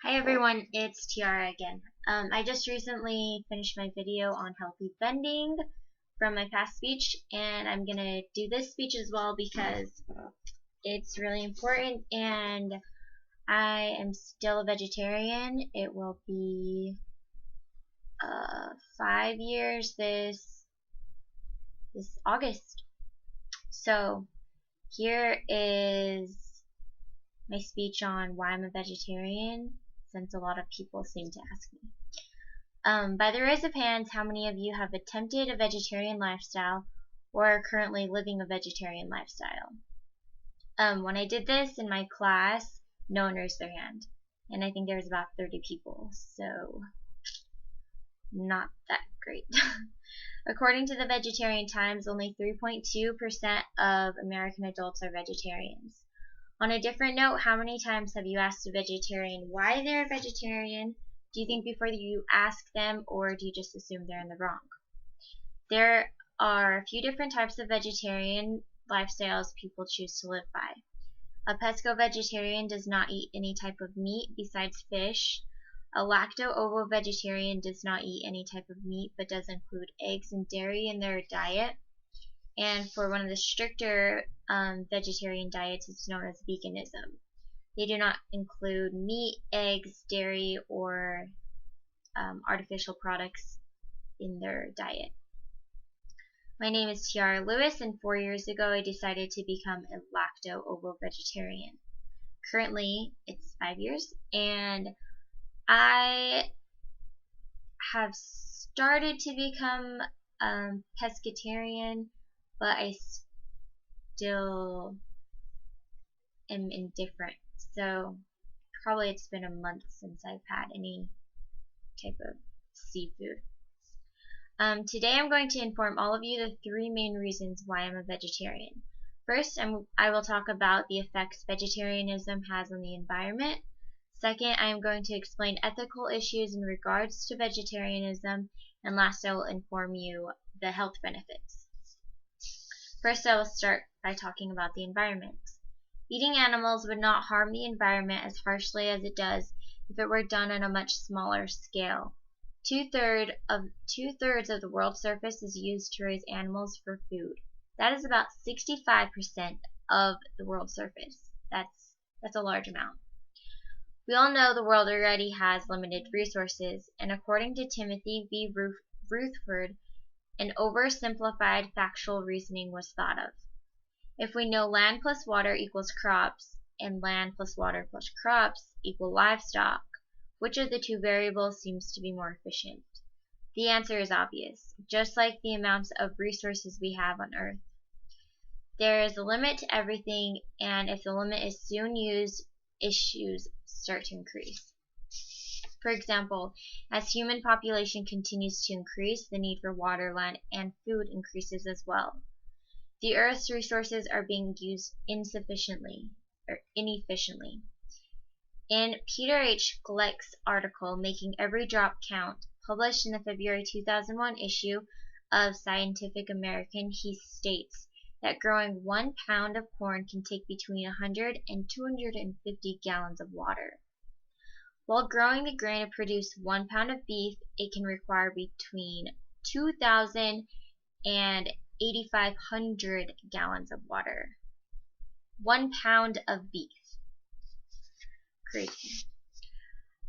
Hi everyone, it's Tiara again. I just recently finished my video on healthy bending from my past speech, and I'm gonna do this speech as well because it's really important, and I am still a vegetarian. It will be 5 years this August. So here is my speech on why I'm a vegetarian, since a lot of people seem to ask me. By the raise of hands, how many of you have attempted a vegetarian lifestyle or are currently living a vegetarian lifestyle? When I did this in my class, no one raised their hand, and I think there was about 30 people, so not that great. According to the Vegetarian Times, only 3.2% of American adults are vegetarians. On a different note, how many times have you asked a vegetarian why they're a vegetarian? Do you think before you ask them, or do you just assume they're in the wrong? There are a few different types of vegetarian lifestyles people choose to live by. A pesco-vegetarian does not eat any type of meat besides fish. A lacto-ovo-vegetarian does not eat any type of meat but does include eggs and dairy in their diet. And for one of the stricter vegetarian diets, it's known as veganism. They do not include meat, eggs, dairy, or artificial products in their diet. My name is Tiara Lewis, and 4 years ago I decided to become a lacto-ovo-vegetarian. Currently, it's 5 years, and I have started to become pescatarian, but I still am indifferent. So probably it's been a month since I've had any type of seafood. Today I'm going to inform all of you the 3 main reasons why I'm a vegetarian. First, I will talk about the effects vegetarianism has on the environment. Second, I am going to explain ethical issues in regards to vegetarianism. And last, I will inform you the health benefits. First, I will start by talking about the environment. Eating animals would not harm the environment as harshly as it does if it were done on a much smaller scale. Two-thirds of the world's surface is used to raise animals for food. That is about 65% of the world's surface. That's a large amount. We all know the world already has limited resources, and according to Timothy V. Rutherford, an oversimplified factual reasoning was thought of. If we know land plus water equals crops, and land plus water plus crops equal livestock, which of the two variables seems to be more efficient? The answer is obvious, just like the amounts of resources we have on Earth. There is a limit to everything, and if the limit is soon used, issues start to increase. For example, as human population continues to increase, the need for water, land, and food increases as well. The Earth's resources are being used inefficiently. In Peter H. Gleick's article, Making Every Drop Count, published in the February 2001 issue of Scientific American, he states that growing 1 pound of corn can take between 100 and 250 gallons of water. While growing the grain to produce 1 pound of beef, it can require between 2,000 and 8,500 gallons of water. 1 pound of beef. Crazy.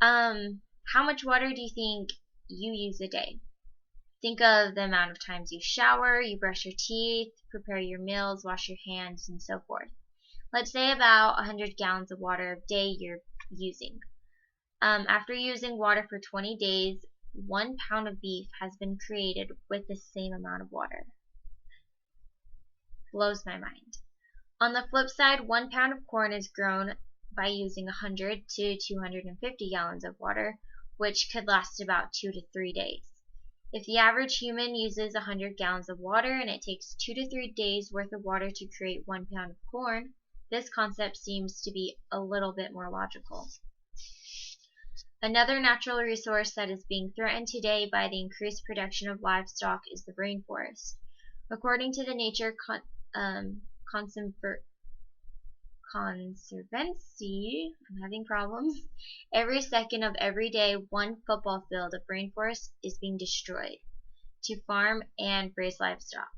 How much water do you think you use a day? Think of the amount of times you shower, you brush your teeth, prepare your meals, wash your hands, and so forth. Let's say about 100 gallons of water a day you're using. After using water for 20 days, 1 pound of beef has been created with the same amount of water. Blows my mind. On the flip side, 1 pound of corn is grown by using 100 to 250 gallons of water, which could last about 2 to 3 days. If the average human uses 100 gallons of water and it takes 2 to 3 days worth of water to create 1 pound of corn, this concept seems to be a little bit more logical. Another natural resource that is being threatened today by the increased production of livestock is the rainforest. According to the Nature Conservancy, I'm having problems. Every second of every day, one football field of rainforest is being destroyed to farm and raise livestock.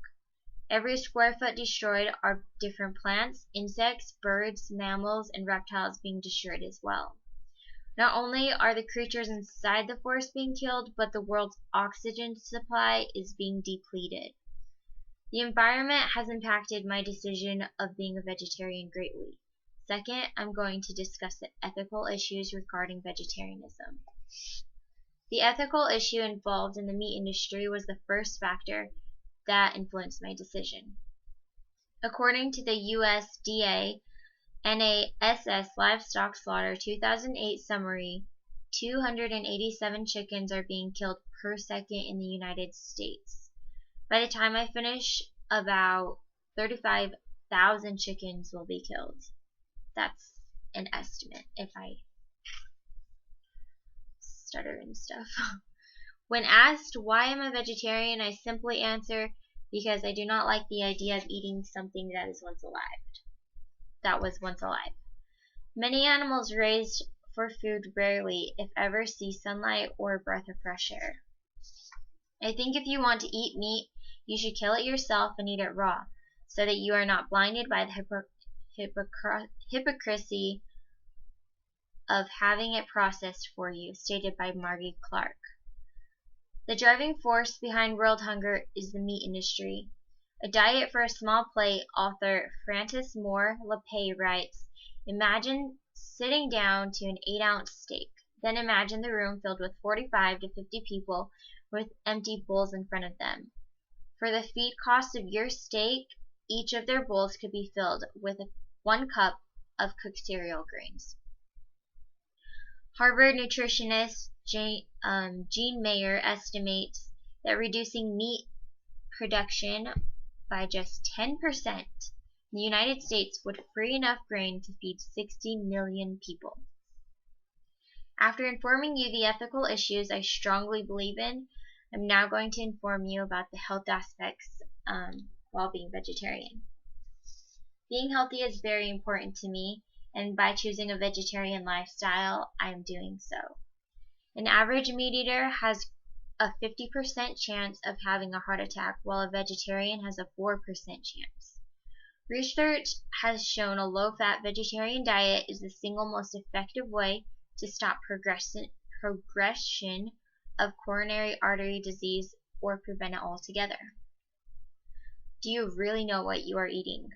Every square foot destroyed are different plants, insects, birds, mammals, and reptiles being destroyed as well. Not only are the creatures inside the forest being killed, but the world's oxygen supply is being depleted. The environment has impacted my decision of being a vegetarian greatly. Second, I'm going to discuss the ethical issues regarding vegetarianism. The ethical issue involved in the meat industry was the first factor that influenced my decision. According to the USDA NASS Livestock Slaughter 2008 summary, 287 chickens are being killed per second in the United States. By the time I finish, about 35,000 chickens will be killed. That's an estimate if I stutter and stuff. When asked why I'm a vegetarian, I simply answer because I do not like the idea of eating something that was once alive. Many animals raised for food rarely, if ever, see sunlight or a breath of fresh air. I think if you want to eat meat, you should kill it yourself and eat it raw, so that you are not blinded by the hypocrisy of having it processed for you, stated by Margie Clark. The driving force behind world hunger is the meat industry. A Diet for a Small Plate author Frances Moore Lappé writes, "Imagine sitting down to an 8-ounce steak. Then imagine the room filled with 45 to 50 people with empty bowls in front of them. For the feed cost of your steak, each of their bowls could be filled with 1 cup of cooked cereal grains." Harvard nutritionist Jean Mayer estimates that reducing meat production by just 10% in the United States would free enough grain to feed 60 million people. After informing you the ethical issues I strongly believe in, I'm now going to inform you about the health aspects while being vegetarian. Being healthy is very important to me, and by choosing a vegetarian lifestyle, I am doing so. An average meat eater has a 50% chance of having a heart attack, while a vegetarian has a 4% chance. Research has shown a low-fat vegetarian diet is the single most effective way to stop progression of coronary artery disease or prevent it altogether. Do you really know what you are eating?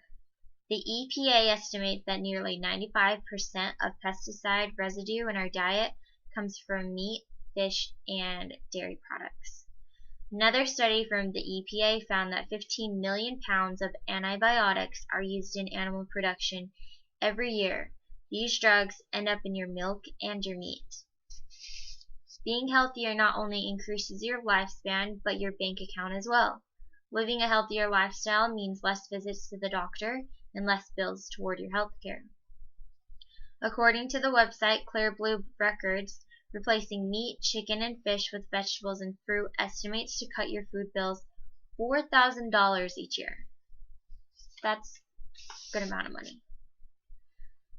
The EPA estimates that nearly 95% of pesticide residue in our diet comes from meat, fish, and dairy products. Another study from the EPA found that 15 million pounds of antibiotics are used in animal production every year. These drugs end up in your milk and your meat. Being healthier not only increases your lifespan, but your bank account as well. Living a healthier lifestyle means less visits to the doctor and less bills toward your health care. According to the website Clear Blue Records, replacing meat, chicken, and fish with vegetables and fruit estimates to cut your food bills $4,000 each year. That's a good amount of money.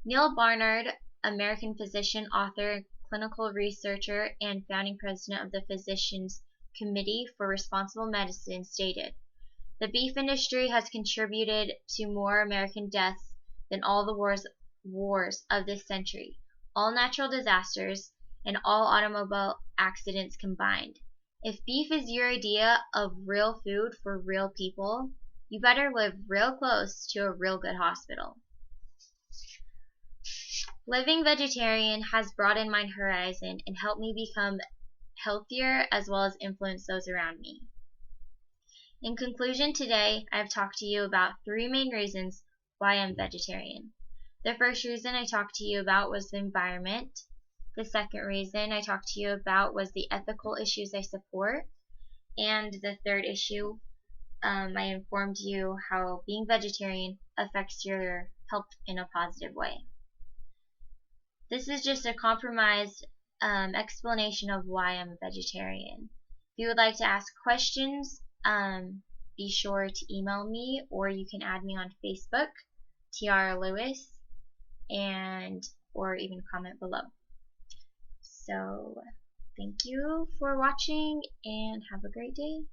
Neil Barnard, American physician, author, clinical researcher, and founding president of the Physicians Committee for Responsible Medicine, stated, "The beef industry has contributed to more American deaths than all the wars of this century, all natural disasters, and all automobile accidents combined. If beef is your idea of real food for real people, you better live real close to a real good hospital." Living vegetarian has broadened my horizon and helped me become healthier as well as influence those around me. In conclusion, today I have talked to you about 3 main reasons why I'm vegetarian. The first reason I talked to you about was the environment. The second reason I talked to you about was the ethical issues I support. And the third issue, I informed you how being vegetarian affects your health in a positive way. This is just a compromised explanation of why I'm a vegetarian. If you would like to ask questions, be sure to email me, or you can add me on Facebook, Tiara Lewis. and or even comment below. So thank you for watching and have a great day.